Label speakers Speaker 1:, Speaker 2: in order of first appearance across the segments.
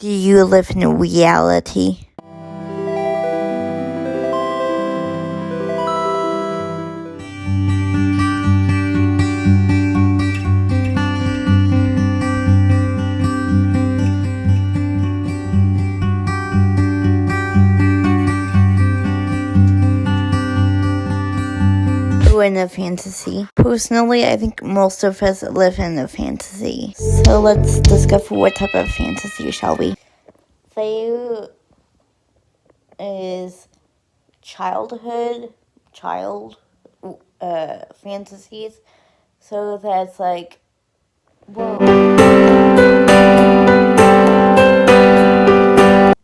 Speaker 1: Do you live in reality? In a fantasy. Personally, I think most of us live in a fantasy. So let's discuss what type of fantasy, shall we? Faye is childhood, fantasies. So that's like, whoa.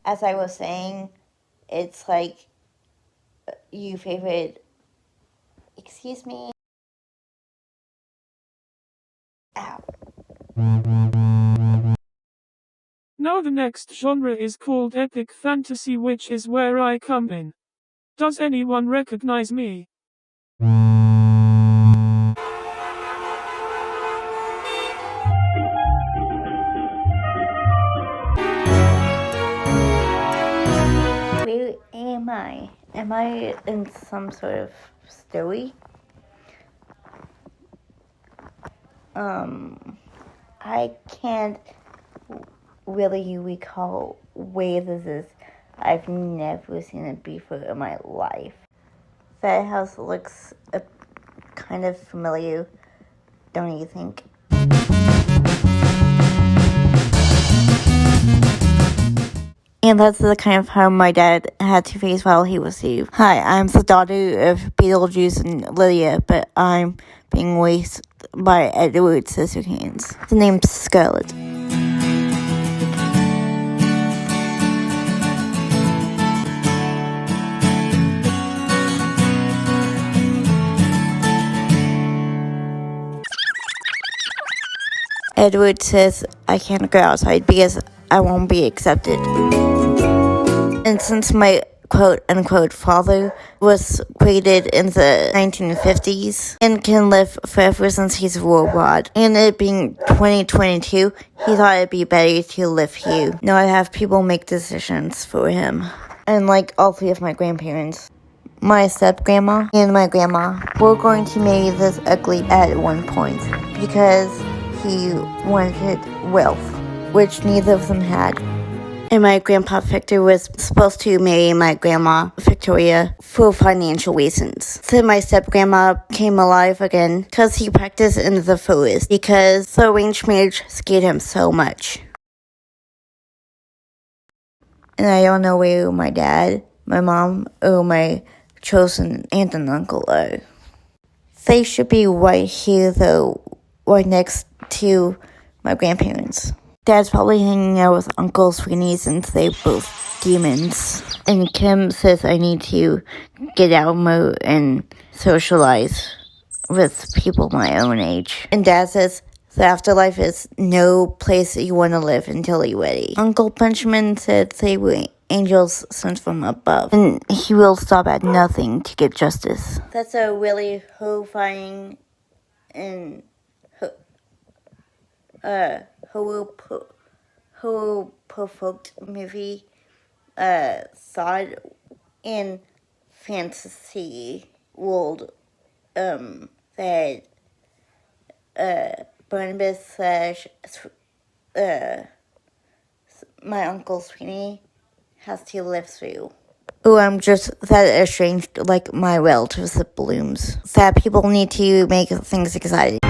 Speaker 1: As I was saying, it's like you favorite. Excuse me. Ow.
Speaker 2: Now the next genre is called epic fantasy, which is where I come in. Does anyone recognize me?
Speaker 1: Where am I? Am I in some sort of story? I can't really recall where this is. I've never seen it before in my life. That house looks kind of familiar, don't you think? And that's the kind of home my dad had to face while he was saved. Hi, I'm the daughter of Beetlejuice and Lydia, but I'm being raised by Edward Scissorhands. The name's Scarlet. Edward says I can't go outside because I won't be accepted. And since my quote-unquote father was created in the 1950s and can live forever since he's a robot, and it being 2022, he thought it'd be better to live here. Now I have people make decisions for him. And like all three of my grandparents, my step-grandma and my grandma were going to marry this ugly at one point because he wanted wealth, which neither of them had. And my grandpa Victor was supposed to marry my grandma Victoria for financial reasons. So my step-grandma came alive again because he practiced in the forest because the arranged marriage scared him so much. And I don't know where my dad, my mom, or my chosen aunt and uncle are. They should be right here though, right next to my grandparents. Dad's probably hanging out with Uncle Finney since they're both demons. And Kim says I need to get out more and socialize with people my own age. And Dad says the afterlife is no place you want to live until you're ready. Uncle Benjamin said they were angels sent from above, and he will stop at nothing to get justice. That's a really horrifying and horror-provoked movie, thought in fantasy world, that Barnabas / my Uncle Finney has to live through. Oh, I'm just that estranged like my relatives with balloons. That people need to make things exciting.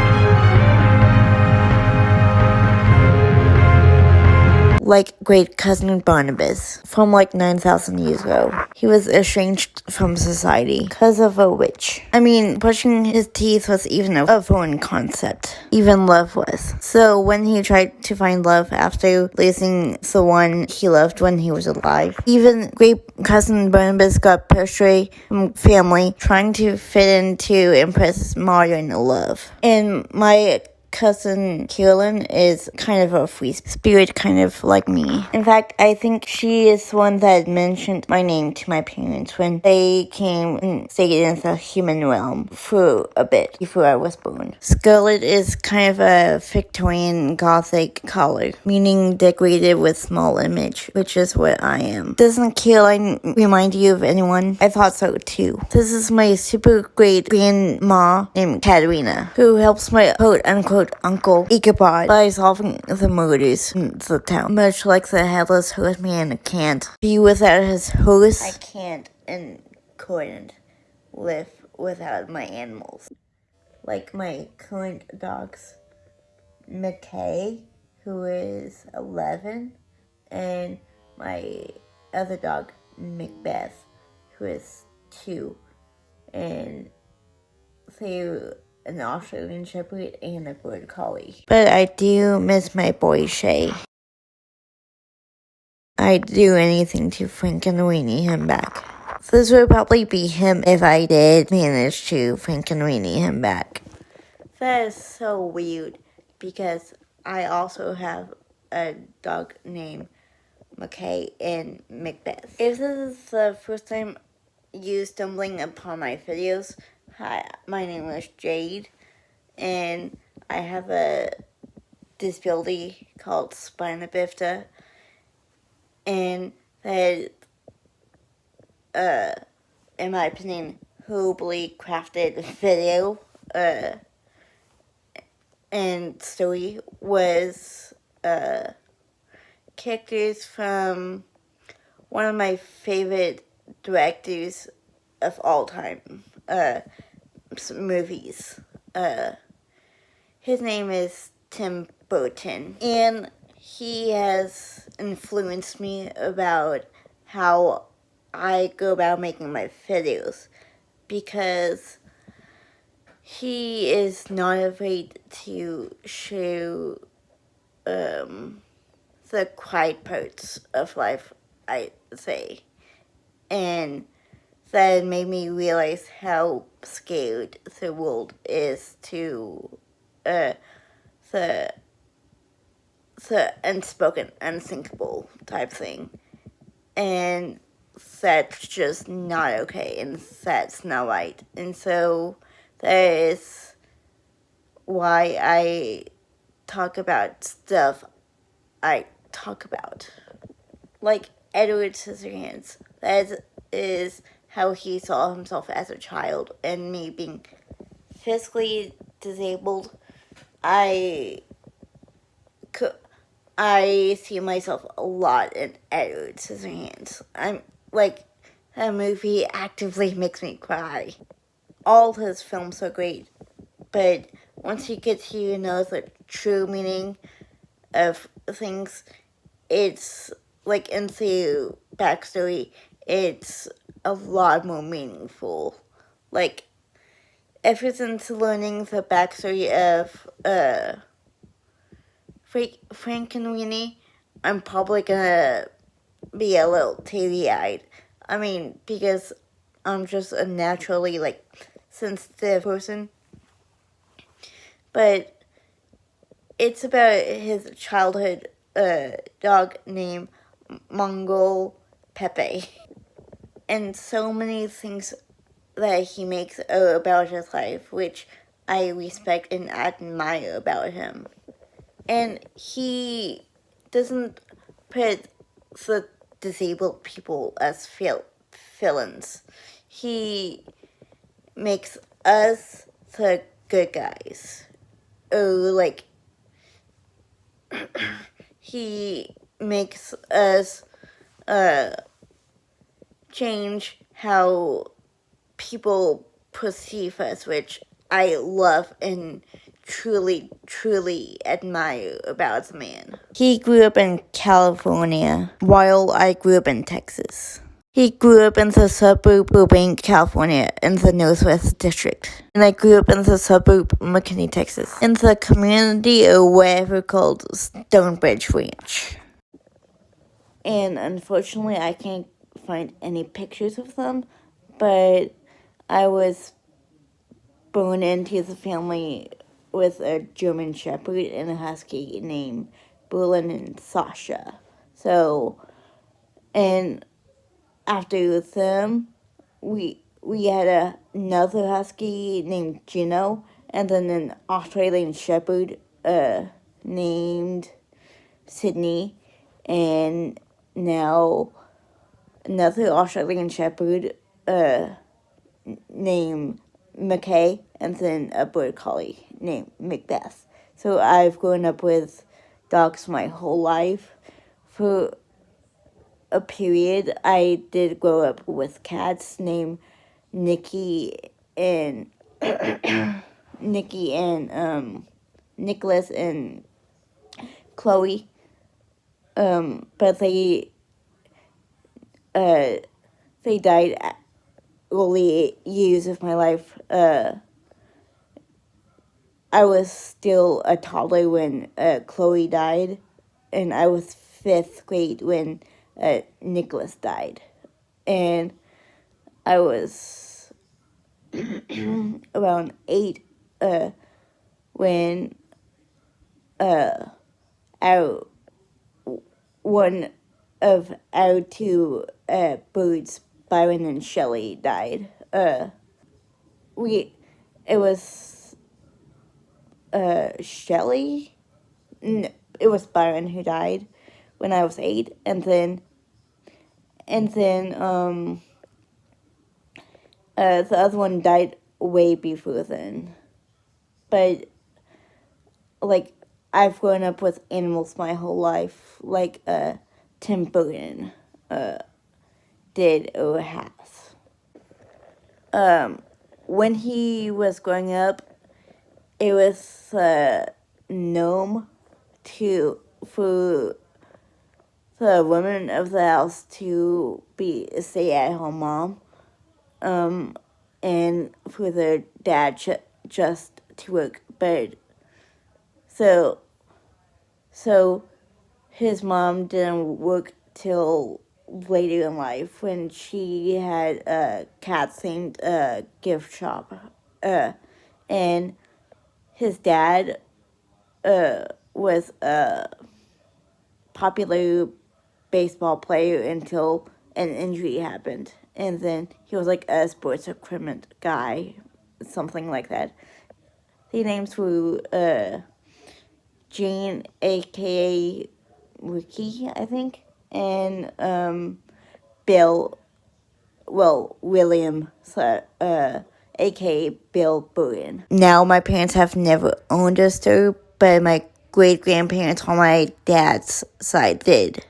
Speaker 1: Like great cousin Barnabas from like 9,000 years ago. He was estranged from society because of a witch. I mean, brushing his teeth was even a foreign concept. Even love was. So when he tried to find love after losing the one he loved when he was alive, even great cousin Barnabas got portray from family trying to fit in to impress modern love. And my cousin Carolyn is kind of a free spirit, kind of like me. In fact, I think she is the one that mentioned my name to my parents when they came and stayed in the human realm for a bit before I was born. Scarlet is kind of a Victorian Gothic color, meaning decorated with small image, which is what I am. Doesn't Caroline remind you of anyone? I thought so too. This is my super great grandma named Katerina, who helps my quote-unquote uncle Ichabod by solving the murders in the town. Much like the headless horseman can't be without his horse, I can't and couldn't live without my animals. Like my current dogs, McKay, who is 11, and my other dog, Macbeth, who is 2, and they're an Australian Shepherd and a Border Collie. But I do miss my boy Shay. I'd do anything to Frankenweenie him back. This would probably be him if I did manage to Frankenweenie him back. That is so weird, because I also have a dog named McKay and Macbeth. If this is the first time you stumbling upon my videos, hi, my name is Jade, and I have a disability called spina bifida, and that, in my opinion, horribly crafted video, and story was, characters from one of my favorite directors of all time, movies. His name is Tim Burton, and he has influenced me about how I go about making my videos, because he is not afraid to show the quiet parts of life, I say, and that made me realize how scared the world is to the unspoken, unthinkable type thing, and that's just not okay, and that's not right, and so that is why I talk about stuff I talk about, like Edward Scissorhands. That is how he saw himself as a child, and me being physically disabled, I see myself a lot in Edward Scissorhands. I'm like, that movie actively makes me cry. All his films are great, but once you get to know the true meaning of things, it's like into backstory, it's a lot more meaningful. Like, ever since learning the backstory of Frankenweenie, I'm probably gonna be a little teary-eyed. I mean, because I'm just a naturally, like, sensitive person. But it's about his childhood dog named Mongol Pepe. And so many things that he makes about his life, which I respect and admire about him. And he doesn't put the disabled people as villains. He makes us the good guys. Like, he makes us change how people perceive us, which I love and truly, truly admire about the man. He grew up in California, while I grew up in Texas. He grew up in the suburb of Burbank, California, in the Northwest District. And I grew up in the suburb of McKinney, Texas, in the community or whatever called Stonebridge Ranch. And unfortunately, I can't find any pictures of them, but I was born into the family with a German Shepherd and a Husky named Berlin and Sasha. So, and after them, we had another Husky named Gino, and then an Australian Shepherd named Sydney, and now another Australian Shepherd named McKay, and then a Border Collie named Macbeth. So I've grown up with dogs my whole life. For a period, I did grow up with cats named Nikki and Nicholas and Chloe. But they died early years of my life. I was still a toddler when Chloe died, and I was 5th grade when Nicholas died, and I was around 8 when one of our 2 birds, Byron and Shelley, died. It was Shelley? No, it was Byron who died when I was 8, and then the other one died way before then. But like, I've grown up with animals my whole life, like Tim Burton did or has. When he was growing up, it was norm for the woman of the house to be a stay-at-home mom, and for their dad just to work. But so his mom didn't work till later in life when she had a cat-themed gift shop, and his dad was a popular baseball player until an injury happened, and then he was like a sports equipment guy, something like that. The names were Jayne, aka Ricky, I think, and William, aka Bill Burton. Now, my parents have never owned a store, but my great-grandparents on my dad's side did.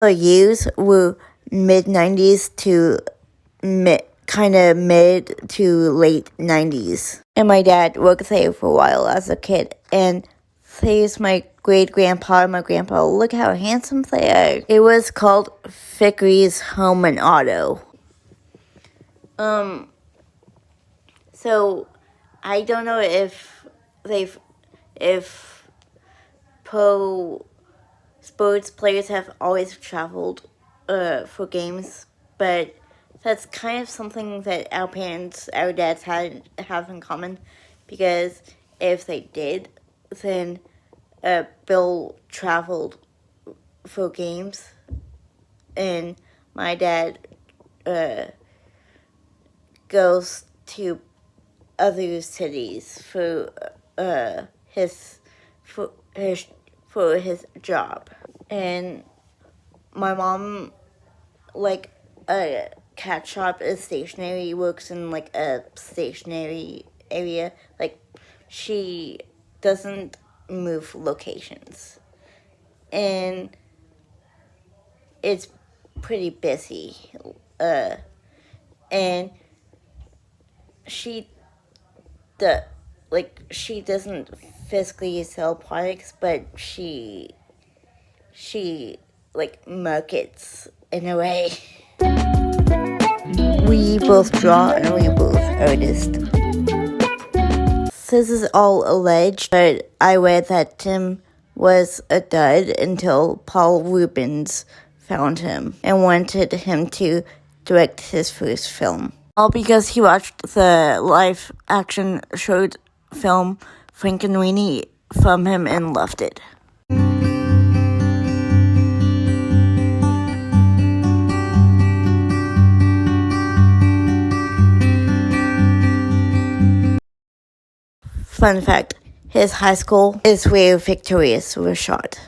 Speaker 1: The years were mid-90s to mid to late 90s. And my dad worked there for a while as a kid. And there's my great-grandpa and my grandpa. Look how handsome they are. It was called Vickery's Home and Auto. So I don't know if pro sports players have always traveled for games, but that's kind of something that our dads have in common, because if they did, then Bill traveled for games, and my dad goes to other cities for his job. And my mom, like, a cat shop is stationary, works in like a stationary area. Like, she doesn't move locations, and it's pretty busy. And she doesn't physically sell products, but she like markets in a way. We both draw and we both artists. This is all alleged, but I read that Tim was a dud until Paul Rubens found him and wanted him to direct his first film. All because he watched the live action showed film Frankenweenie from him and loved it. Fun fact, his high school is where Victorious was shot.